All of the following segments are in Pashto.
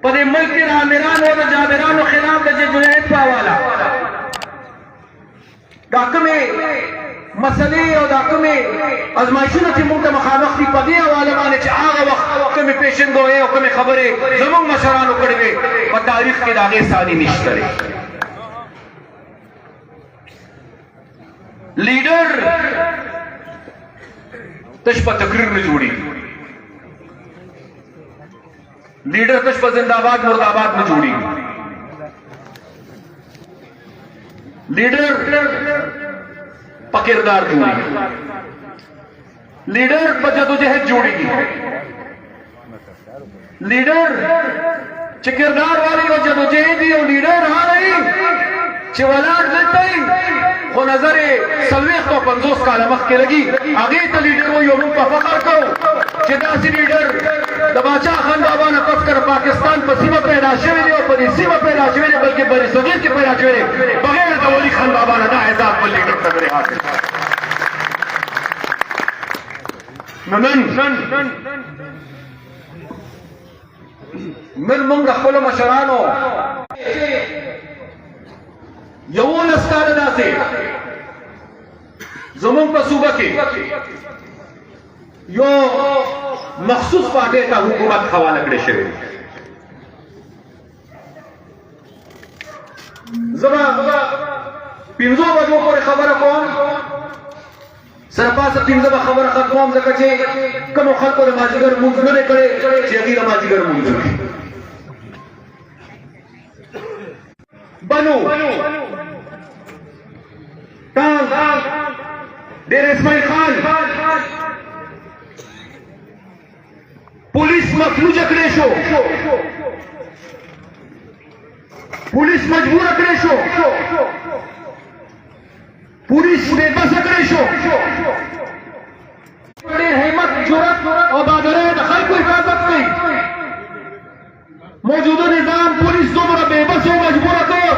په دې ملک کې د امیرانو او د جابرانو خلاف د جدوجہد په حواله دا کومې مسلې او دا کومې ازمایښتونه چې موږ ته مخامخ دي په دې حواله باندې چې هغه وخت کومې پیشنګویۍ او کومې خبرې زموږ مشرانو کړې وې په تاریخ کې د هغې ثاني نشته دی. لیډر تش په تقریر نه جوړېږي، لیډر تش په زنده‌باد مرده‌باد نه جوړېږي، لیډر په کردار جوړېږي، لیډر په جدوجہد جوړېږي، لیډر چې کردار والی او جدوجہد وي او لیډر هغه وي چې ولاړ دلته وي خو نظر یې 40-50 کاله مخکې لګي، هغې ته لیډر وایي او موږ په فخر کوو چې داسې لیډر د باچا خان بابا نه پس کر پاکستان په سیمه پیدا شوی دی او په دې سیمه پیدا شوی دی بلکې بر صغیر کې پیدا شوی دی بغیر د ولی خان بابا نه دا اعزاز بل لیډر ته نه حاصل. نن موږ د خپلو مشرانو 11 کاله داسې زموږ په صوبه کې یو مخصوص پارټۍ ته حکومت حواله کړی شوی. زه به 5 بجو پورې خبره کوم، سرپاسه 5 به خبره ختموم ځکه چې کومو خلکو د مازدیګر لمونځ نه دی کړی چې هغوی د مازدیګر لمونځ وکړي. بنو ټانک ډیر اسماعیل خان پولیس مفلوج کړی شو، پولیس مجبور کړی شو، پولیس بے بس کړی شو. ډېر همت جرأت او بهادرۍ د خلکو حفاظت کوي. موجوده نظام پولیس دومره بے بس او مجبوره کړو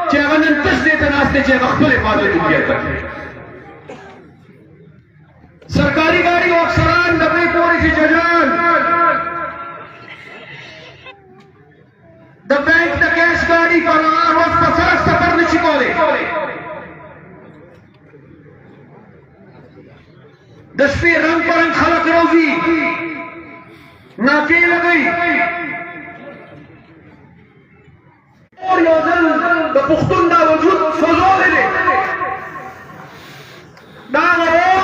چې هغه نن تش دې ته ناست دی چې هغه خپل حفاظت وکړي. سرکاري ګاډي او افسران د دوی پورې چې ججان د بینک د کیش ګاډي پر هغه روز په سړک سفر نشي کولی. د شپې رنګ په رنګ خلک راوځي، ناکې لګوي. اور یو ځل د پښتون دا وجود سوځولی دی، دا هغه